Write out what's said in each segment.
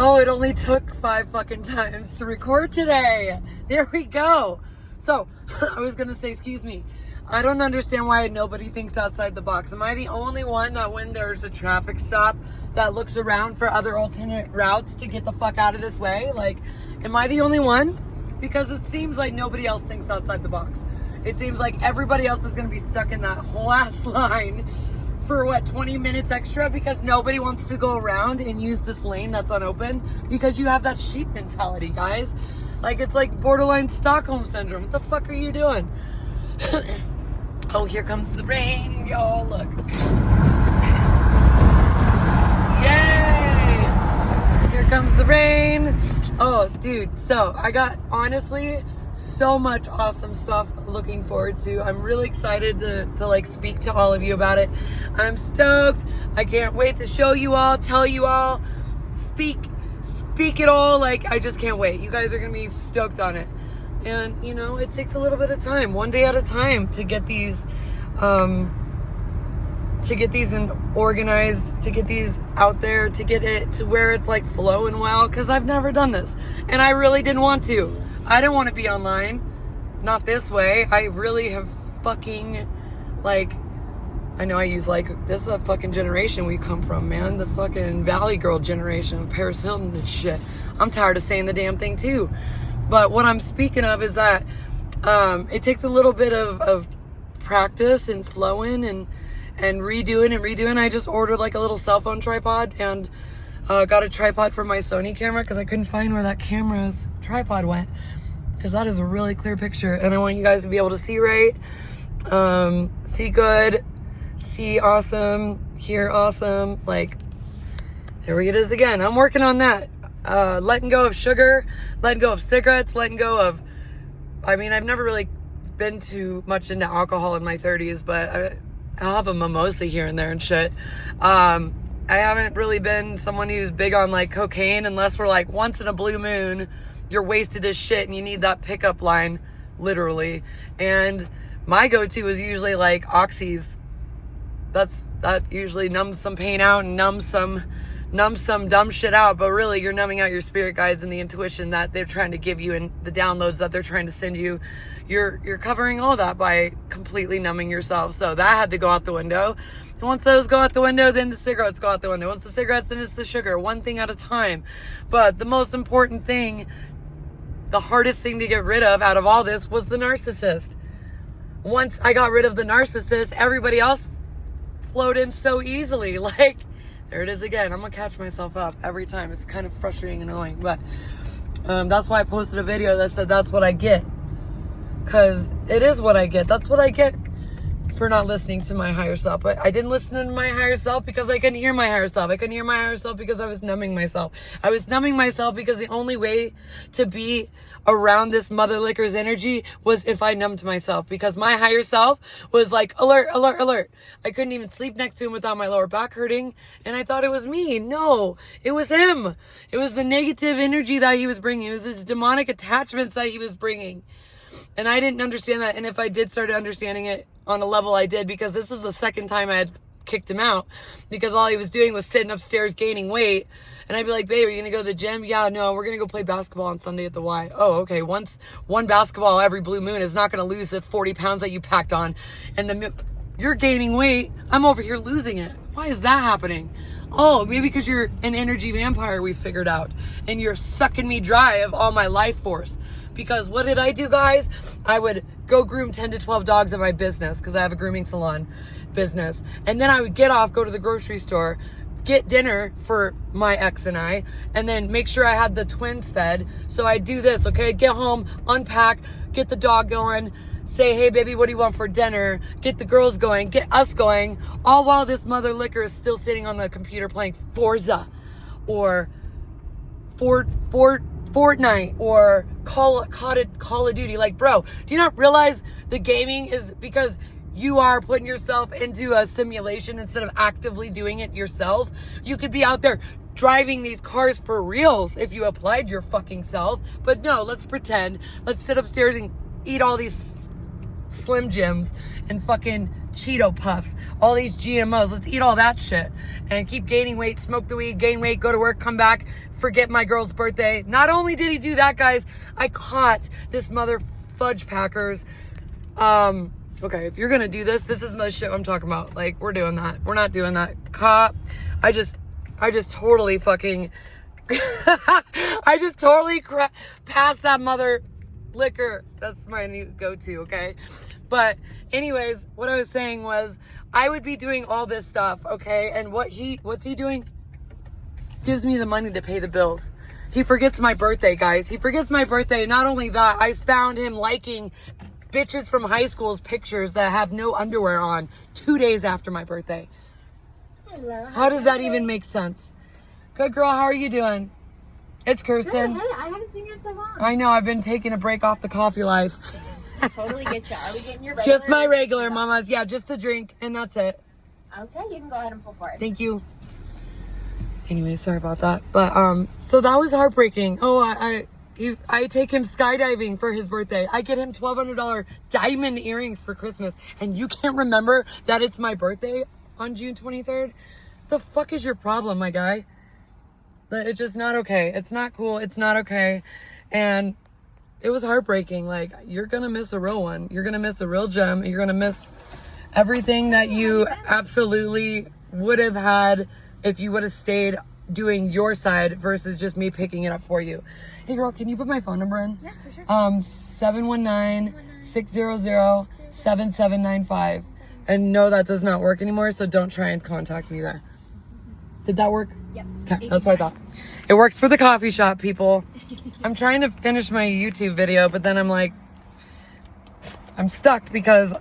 Oh, it only took 5 fucking times to record today. There we go. So, I was gonna say, excuse me, I don't understand why nobody thinks outside the box. Am I the only one that when there's a traffic stop that looks around for other alternate routes to get the fuck out of this way? Like, am I the only one? Because it seems like nobody else thinks outside the box. It seems like everybody else is gonna be stuck in that whole ass line for what, 20 minutes extra because nobody wants to go around and use this lane that's unopened because you have that sheep mentality, guys. Like, it's like borderline Stockholm syndrome. What the fuck are you doing? Oh, here comes the rain, y'all, look. Yay! Here comes the rain. Oh, dude, so I got, honestly, so much awesome stuff looking forward to. I'm really excited to like speak to all of you about it. I'm stoked. I can't wait to show you all, tell you all, speak it all. Like, I just can't wait. You guys are gonna be stoked on it. And you know, it takes a little bit of time, one day at a time, to get these organized, to get these out there, to get it to where it's like flowing well, because I've never done this and I really didn't want to. I didn't want to be online, not this way. I really have fucking, like, I know I use like, this is a fucking generation we come from, man. The fucking Valley Girl generation, Paris Hilton and shit. I'm tired of saying the damn thing too. But what I'm speaking of is that it takes a little bit of practice and flowing and redoing. I just ordered like a little cell phone tripod and got a tripod for my Sony camera because I couldn't find where that camera's tripod went, because that is a really clear picture and I want you guys to be able to see right, see good, see awesome, hear awesome. Like, there it is again. I'm working on that. Letting go of sugar, letting go of cigarettes, letting go of, I mean, I've never really been too much into alcohol in my 30s, but I'll have a mimosa here and there and shit. I haven't really been someone who's big on like cocaine, unless we're like once in a blue moon, you're wasted as shit and you need that pickup line, literally. And my go-to is usually like oxys. That usually numbs some pain out and numbs some dumb shit out, but really you're numbing out your spirit guides and the intuition that they're trying to give you and the downloads that they're trying to send you. You're covering all that by completely numbing yourself. So that had to go out the window. And once those go out the window, then the cigarettes go out the window. Once the cigarettes, then it's the sugar, one thing at a time. But the most important thing, the hardest thing to get rid of out of all this, was the narcissist. Once I got rid of the narcissist, everybody else flowed in so easily. Like, there it is again. I'm gonna catch myself up every time. It's kind of frustrating and annoying, but that's why I posted a video that said that's what I get, because it is what I get. That's what I get for not listening to my higher self. But I didn't listen to my higher self because I couldn't hear my higher self. I couldn't hear my higher self because I was numbing myself. I was numbing myself because the only way to be around this mother licker's energy was if I numbed myself, because my higher self was like, alert, alert, alert. I couldn't even sleep next to him without my lower back hurting, and I thought it was me. No, it was him. It was the negative energy that he was bringing. It was his demonic attachments that he was bringing, and I didn't understand that. And if I did start understanding it on a level, I did, because this is the second time I had kicked him out, because all he was doing was sitting upstairs gaining weight. And I'd be like, babe, are you gonna go to the gym? Yeah, no, we're gonna go play basketball on Sunday at the Y. Oh, okay. One basketball every blue moon is not gonna lose the 40 pounds that you packed on. And you're gaining weight. I'm over here losing it. Why is that happening? Oh, maybe because you're an energy vampire, we figured out. And you're sucking me dry of all my life force. Because what did I do, guys? I would go groom 10 to 12 dogs at my business, because I have a grooming salon business. And then I would get off, go to the grocery store, get dinner for my ex and I, and then make sure I had the twins fed. So I'd do this, okay? I'd get home, unpack, get the dog going, say, hey, baby, what do you want for dinner? Get the girls going, get us going, all while this mother liquor is still sitting on the computer playing Forza or Fortnite or Call of Duty. Like, bro, do you not realize the gaming is because you are putting yourself into a simulation instead of actively doing it yourself? You could be out there driving these cars for reals if you applied your fucking self. But no, let's pretend. Let's sit upstairs and eat all these Slim Jims and fucking Cheeto puffs, all these GMOs. Let's eat all that shit and keep gaining weight, smoke the weed, gain weight, go to work, come back, forget my girl's birthday. Not only did he do that, guys, I caught this mother fudge packers. Okay, if you're gonna do this, this is the shit I'm talking about. Like, we're doing that. We're not doing that. Cop, I just totally fucking, I just totally passed that mother liquor. That's my new go-to, okay? But anyways, what I was saying was, I would be doing all this stuff, okay? And what's he doing? Gives me the money to pay the bills. He forgets my birthday, guys. He forgets my birthday. Not only that, I found him liking bitches from high school's pictures that have no underwear on 2 days after my birthday. Hello. How does that even make sense? Good girl, how are you doing? It's Kirsten. Good. I haven't seen you in so long. I know, I've been taking a break off the coffee life. Totally get you. Are we getting your regular? Just my regular, mamas. Yeah, just a drink, and that's it. Okay, you can go ahead and pull forward. Thank you. Anyway, sorry about that. But, so that was heartbreaking. Oh, I take him skydiving for his birthday. I get him $1,200 diamond earrings for Christmas. And you can't remember that it's my birthday on June 23rd? The fuck is your problem, my guy? It's just not okay. It's not cool. It's not okay. And it was heartbreaking. Like, you're going to miss a real one. You're going to miss a real gem. You're going to miss everything that you absolutely would have had if you would have stayed doing your side versus just me picking it up for you. Hey girl, can you put my phone number in? Yeah, for sure. 719-600-7795. And no, that does not work anymore, so don't try and contact me there. Did that work? Yep. Okay, that's what I thought. It works for the coffee shop, people. I'm trying to finish my YouTube video, but then I'm like, I'm stuck because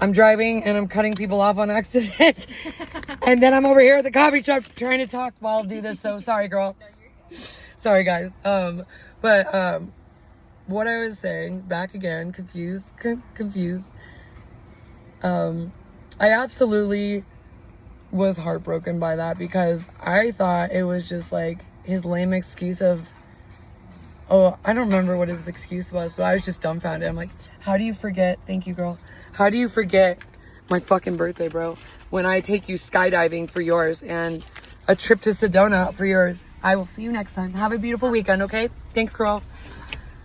I'm driving and I'm cutting people off on accident. And then I'm over here at the coffee shop trying to talk while I do this. So sorry, girl. Sorry, guys. What I was saying, back again, confused. I absolutely was heartbroken by that because I thought it was just like his lame excuse of, oh, I don't remember what his excuse was, but I was just dumbfounded. I'm like, how do you forget? Thank you, girl. How do you forget my fucking birthday, bro? When I take you skydiving for yours and a trip to Sedona for yours. I will see you next time. Have a beautiful weekend, okay? Thanks, girl.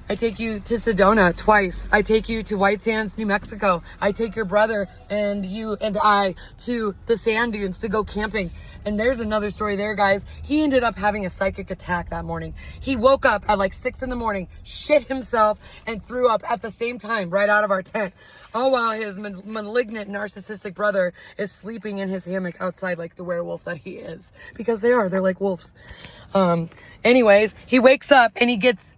I take you to Sedona twice. I take you to White Sands, New Mexico. I take your brother and you and I to the sand dunes to go camping. And there's another story there, guys. He ended up having a psychic attack that morning. He woke up at like 6 in the morning, shit himself, and threw up at the same time right out of our tent. All while his malignant, narcissistic brother is sleeping in his hammock outside like the werewolf that he is. Because they're like wolves. Anyways, he wakes up and he gets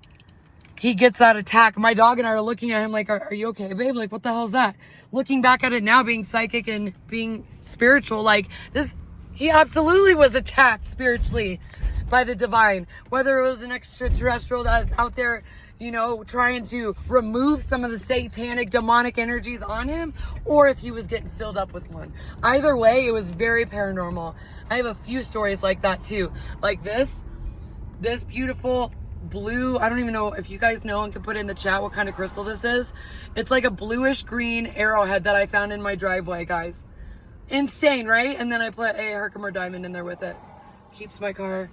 that attack. My dog and I are looking at him like, are you okay, babe? Like, what the hell is that? Looking back at it now, being psychic and being spiritual, like this, he absolutely was attacked spiritually by the divine. Whether it was an extraterrestrial that's out there, you know, trying to remove some of the satanic, demonic energies on him, or if he was getting filled up with one. Either way, it was very paranormal. I have a few stories like that too. Like this beautiful blue, I don't even know if you guys know and can put in the chat what kind of crystal this is. It's like a bluish green arrowhead that I found in my driveway, guys. Insane, right? And then I put a Herkimer diamond in there with it. Keeps my car,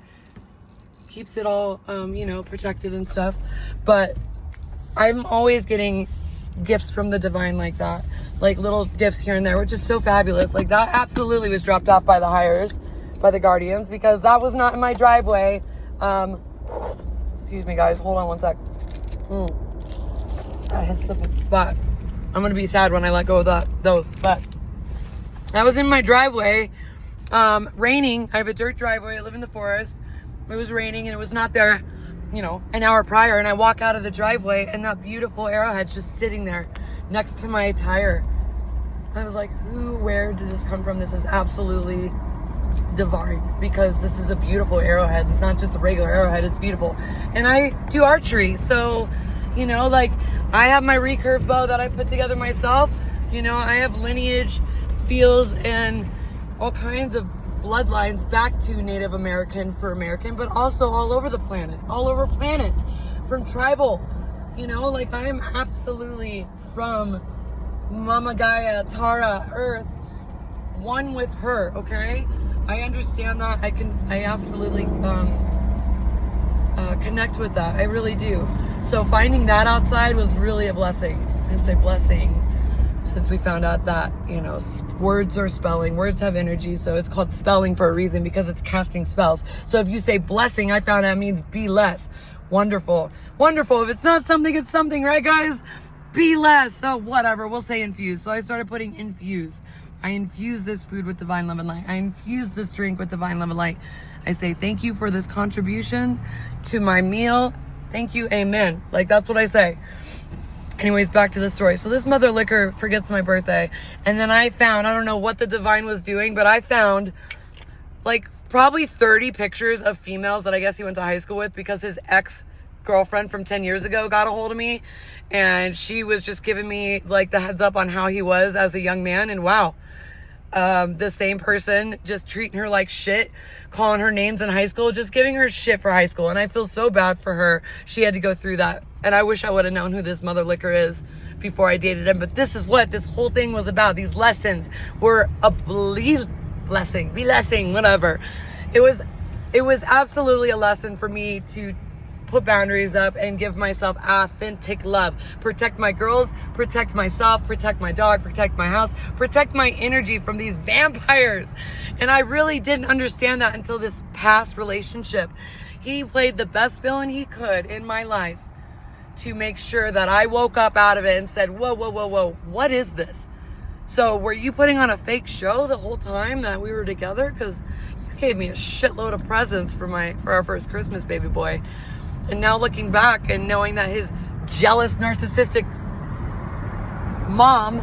keeps it all, you know, protected and stuff. But I'm always getting gifts from the divine like that. Like little gifts here and there, which is so fabulous. Like that absolutely was dropped off by the hires, by the guardians, because that was not in my driveway. Excuse me, guys. Hold on one sec. I hit the spot. I'm going to be sad when I let go of those. But that was in my driveway. Raining. I have a dirt driveway. I live in the forest. It was raining and it was not there, you know, an hour prior. And I walk out of the driveway and that beautiful arrowhead's just sitting there next to my tire. I was like, where did this come from? This is absolutely divine, because this is a beautiful arrowhead, not just a regular arrowhead. It's beautiful. And I do archery, so, you know, like I have my recurve bow that I put together myself. You know, I have lineage, feels, and all kinds of bloodlines back to Native American for American, but also all over the planet, all over planets, from tribal, you know, like I am absolutely from Mama Gaia, Tara, Earth, one with her, okay? I understand that. I absolutely connect with that. I really do. So finding that outside was really a blessing. I say blessing since we found out that, you know, words are spelling. Words have energy, so it's called spelling for a reason, because it's casting spells. So if you say blessing, I found out means be less. Wonderful. Wonderful. If it's not something, it's something, right, guys? Be less. So whatever. We'll say infuse. So I started putting infuse. I infuse this food with divine love and light. I infuse this drink with divine love and light. I say thank you for this contribution to my meal. Thank you. Amen. Like, that's what I say. Anyways, back to the story. So this mother liquor forgets my birthday. And then I found, I don't know what the divine was doing, but I found like probably 30 pictures of females that I guess he went to high school with, because his ex-girlfriend from 10 years ago got a hold of me. And she was just giving me like the heads up on how he was as a young man. And wow, the same person just treating her like shit, calling her names in high school, just giving her shit for high school. And I feel so bad for her. She had to go through that. And I wish I would have known who this mother liquor is before I dated him. But this is what this whole thing was about. These lessons were a blessing, whatever. It was absolutely a lesson for me to put boundaries up and give myself authentic love. Protect my girls, protect myself, protect my dog, protect my house, protect my energy from these vampires. And I really didn't understand that until this past relationship. He played the best villain he could in my life to make sure that I woke up out of it and said, whoa, what is this? So were you putting on a fake show the whole time that we were together? Because you gave me a shitload of presents for our first Christmas, baby boy. And now looking back and knowing that his jealous, narcissistic mom,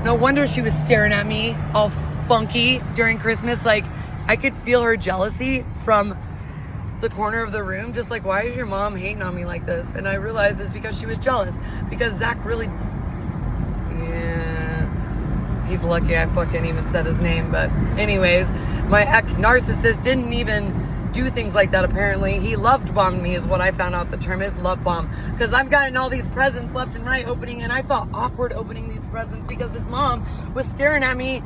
no wonder she was staring at me all funky during Christmas. Like, I could feel her jealousy from the corner of the room. Just like, why is your mom hating on me like this? And I realized it's because she was jealous. Because Zach really, yeah, he's lucky I fucking even said his name. But anyways, my ex-narcissist didn't even do things like that. Apparently he loved bombed me, is what I found out the term is, love bomb, because I've gotten all these presents left and right opening, and I felt awkward opening these presents because his mom was staring at me,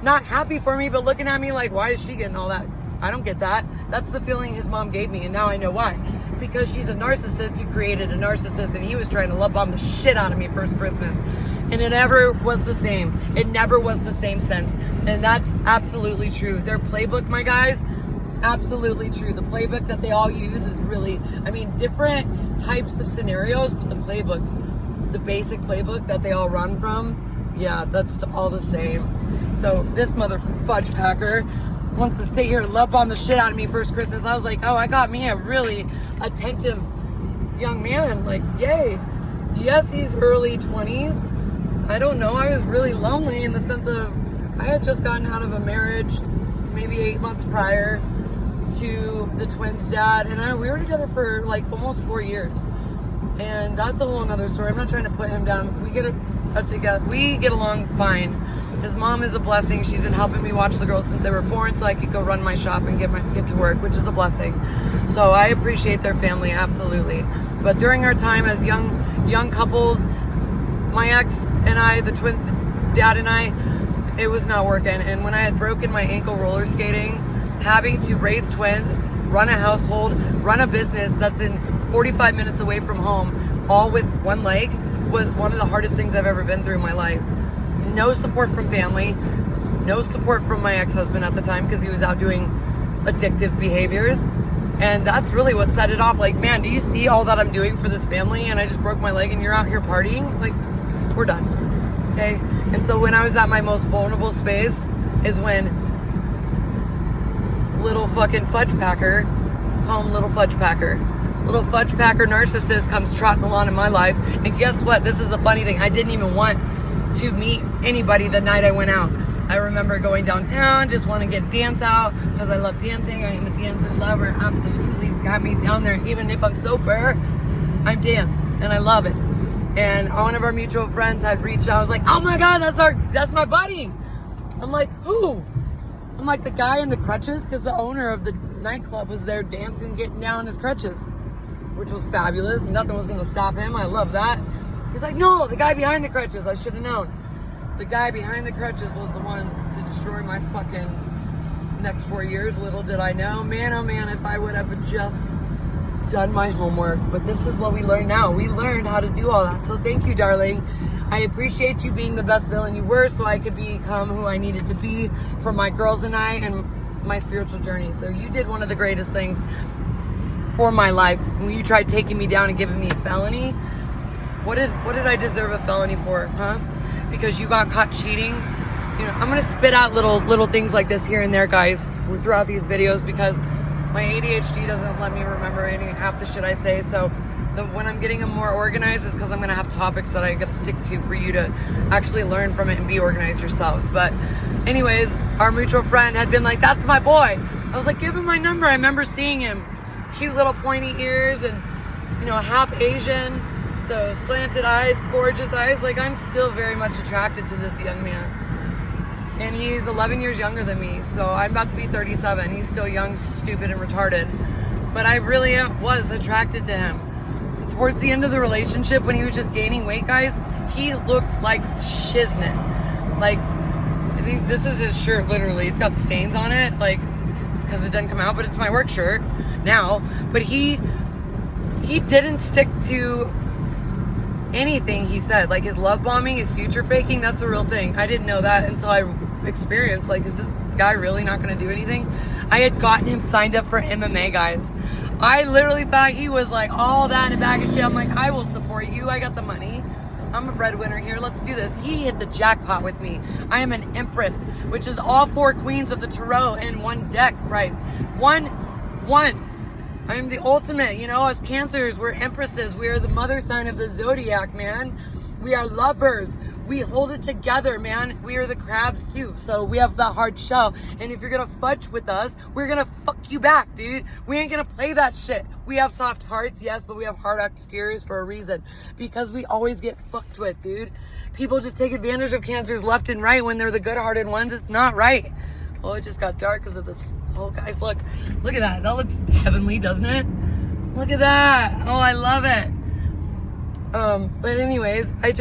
not happy for me, but looking at me like, why is she getting all that? I don't get that. That's the feeling his mom gave me, and now I know why. Because she's a narcissist who created a narcissist, and he was trying to love bomb the shit out of me first Christmas, and it never was the same. It never was the same sense, and that's absolutely true. Their playbook, my guys, absolutely true. The playbook that they all use is really, I mean, different types of scenarios, but the playbook, the basic playbook that they all run from, yeah, that's all the same. So this mother fudge packer wants to sit here and love bomb the shit out of me first Christmas. I was like, oh, I got me a really attentive young man. Like, yay. Yes, he's early 20s. I don't know. I was really lonely in the sense of I had just gotten out of a marriage maybe 8 months prior to the twins' dad, and we were together for like almost 4 years, and that's a whole nother story. I'm not trying to put him down. We get along fine. His mom is a blessing. She's been helping me watch the girls since they were born, so I could go run my shop and get to work, which is a blessing. So I appreciate their family, absolutely. But during our time as young couples, my ex and I, the twins' dad and I, it was not working. And when I had broken my ankle roller skating, having to raise twins, run a household, run a business that's in 45 minutes away from home, all with one leg, was one of the hardest things I've ever been through in my life. No support from family, no support from my ex-husband at the time, because he was out doing addictive behaviors. And that's really what set it off. Like, man, do you see all that I'm doing for this family? And I just broke my leg and you're out here partying? Like, we're done. Okay? And so when I was at my most vulnerable space is when little fucking fudge packer, call him little fudge packer narcissist comes trotting along in my life. And guess what? This is the funny thing. I didn't even want to meet anybody the night I went out. I remember going downtown, just want to get dance out because I love dancing. I am a dancing lover. Absolutely got me down there. Even if I'm sober, I dance and I love it. And one of our mutual friends had reached out. I was like, oh my God, that's my buddy. I'm like, who? I'm like, the guy in the crutches, because the owner of the nightclub was there dancing, getting down on his crutches, which was fabulous. Nothing was going to stop him. I love that. He's like, no, the guy behind the crutches. I should have known. The guy behind the crutches was the one to destroy my fucking next 4 years. Little did I know. Man, oh man, if I would have just done my homework. But this is what we learn now. We learned how to do all that. So thank you, darling. I appreciate you being the best villain you were so I could become who I needed to be for my girls and I and my spiritual journey. So you did one of the greatest things for my life. When you tried taking me down and giving me a felony, what did I deserve a felony for, huh? Because you got caught cheating. You know, I'm gonna spit out little things like this here and there, guys, throughout these videos because my ADHD doesn't let me remember half the shit I say. So when I'm getting them more organized is because I'm gonna have topics that I gotta stick to for you to actually learn from it and be organized yourselves. But anyways, our mutual friend had been like, that's my boy. I was like, give him my number. I remember seeing him, cute little pointy ears and, you know, half Asian. So slanted eyes, gorgeous eyes. Like, I'm still very much attracted to this young man. And he's 11 years younger than me. So I'm about to be 37. He's still young, stupid, and retarded. But I really was attracted to him. Towards the end of the relationship, when he was just gaining weight, guys, he looked like shiznit. Like, I think this is his shirt, literally. It's got stains on it, like, because it doesn't come out, but it's my work shirt now. But he didn't stick to anything he said. Like his love bombing, his future faking, that's a real thing. I didn't know that until I experienced, like, is this guy really not going to do anything? I had gotten him signed up for MMA, guys. I literally thought he was like all that in a bag of shit. I'm like, I will support you. I got the money. I'm a breadwinner here. Let's do this. He hit the jackpot with me. I am an empress, which is all 4 queens of the tarot in one deck, right? One. I'm the ultimate, you know, as Cancers, we're empresses. We are the mother sign of the zodiac, man. We are lovers. We hold it together, man. We are the crabs too. So we have that hard shell. And if you're gonna fudge with us, we're gonna fuck you back, dude. We ain't gonna play that shit. We have soft hearts, yes, but we have hard exteriors for a reason. Because we always get fucked with, dude. People just take advantage of Cancers left and right when they're the good-hearted ones. It's not right. Oh, it just got dark because of this. Oh, guys, look at that. That looks heavenly, doesn't it? Look at that. Oh, I love it. But anyways, I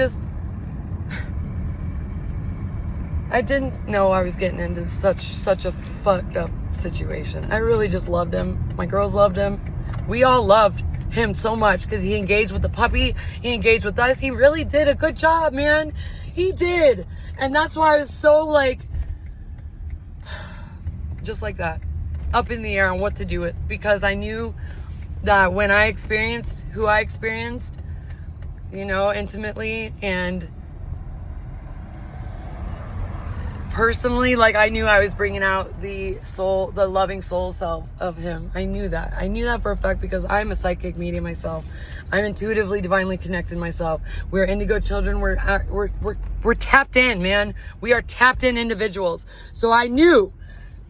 didn't know I was getting into such a fucked up situation. I really just loved him. My girls loved him. We all loved him so much because he engaged with the puppy. He engaged with us. He really did a good job, man. He did. And that's why I was so, like, just like that, up in the air on what to do with, because I knew that when I experienced who I experienced, you know, intimately and personally, like, I knew I was bringing out the loving soul self of him. I knew that for a fact because I'm a psychic medium myself. I'm intuitively, divinely connected myself. We're indigo children. We're tapped in, man. We are tapped in individuals. So I knew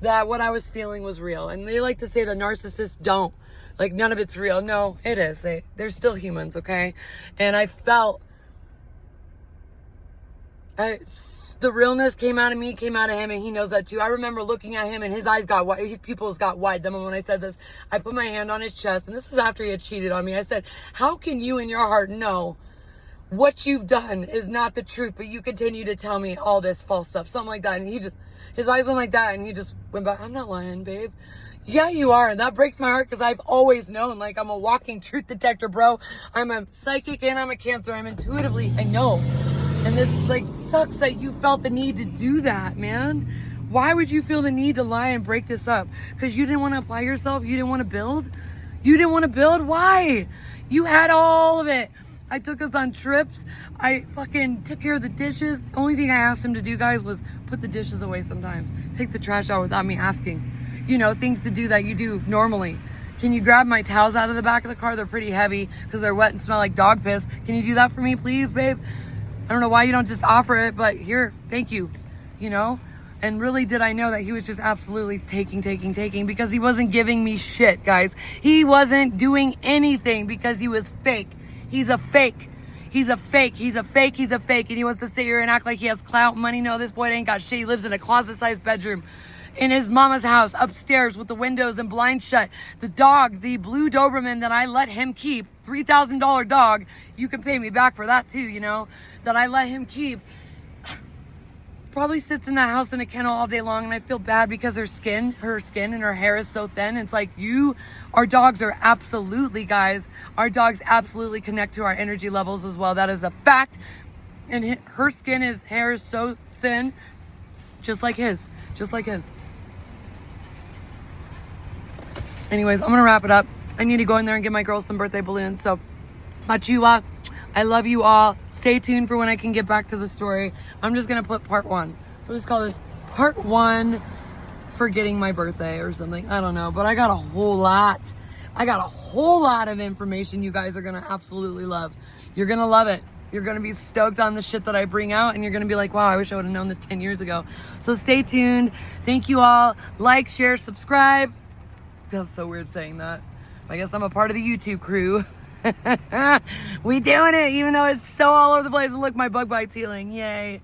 that what I was feeling was real. And they like to say that narcissists don't. Like, none of it's real. No, it is. They're still humans, okay? And I felt the realness came out of me, came out of him, and he knows that too. I remember looking at him and his eyes got wide, his pupils got wide. Then when I said this, I put my hand on his chest, and this is after he had cheated on me. I said, how can you in your heart know what you've done is not the truth, but you continue to tell me all this false stuff, something like that? And his eyes went like that, and he just went back. I'm not lying, babe. Yeah, you are. And that breaks my heart because I've always known, like, I'm a walking truth detector, bro. I'm a psychic and I'm a Cancer. I'm intuitively, I know. And this, like, sucks that you felt the need to do that, man. Why would you feel the need to lie and break this up? Because you didn't want to apply yourself? You didn't want to build? You didn't want to build? Why? You had all of it. I took us on trips. I fucking took care of the dishes. The only thing I asked him to do, guys, was put the dishes away sometimes. Take the trash out without me asking. You know, things to do that you do normally. Can you grab my towels out of the back of the car? They're pretty heavy because they're wet and smell like dog piss. Can you do that for me, please, babe? I don't know why you don't just offer it, but here, thank you, you know? And really did I know that he was just absolutely taking because he wasn't giving me shit, guys. He wasn't doing anything because he was fake. He's a fake. He's a fake. He's a fake. He's a fake. And he wants to sit here and act like he has clout, money. No, this boy ain't got shit. He lives in a closet-sized bedroom. in his mama's house upstairs with the windows and blinds shut. The dog, the blue Doberman that I let him keep, $3,000 dog, you can pay me back for that too, you know, that I let him keep, probably sits in that house in a kennel all day long, and I feel bad because her skin and her hair is so thin. It's like our dogs are absolutely, guys, our dogs absolutely connect to our energy levels as well. That is a fact. And her hair is so thin, just like his. Anyways, I'm gonna wrap it up. I need to go in there and give my girls some birthday balloons. So, Muah, I love you all. Stay tuned for when I can get back to the story. I'm just gonna put part 1. We'll just call this part 1, forgetting my birthday or something. I don't know, but I got a whole lot. Of information you guys are gonna absolutely love. You're gonna love it. You're gonna be stoked on the shit that I bring out, and you're gonna be like, wow, I wish I would have known this 10 years ago. So stay tuned. Thank you all. Like, share, subscribe. That's so weird saying that. I guess I'm a part of the YouTube crew. We doing it, even though it's so all over the place. And look, my bug bite's healing. Yay.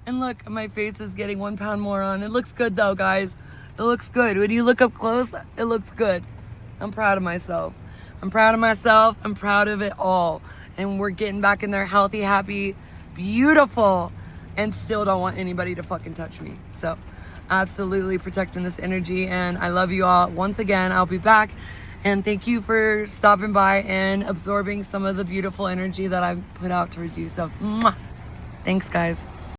And look, my face is getting 1 pound more on. It looks good though, guys. It looks good. When you look up close, it looks good. I'm proud of myself. I'm proud of it all. And we're getting back in there healthy, happy, beautiful, and still don't want anybody to fucking touch me. So absolutely protecting this energy, and I love you all. Once again, I'll be back, and thank you for stopping by and absorbing some of the beautiful energy that I've put out towards you. So, mwah. Thanks, guys.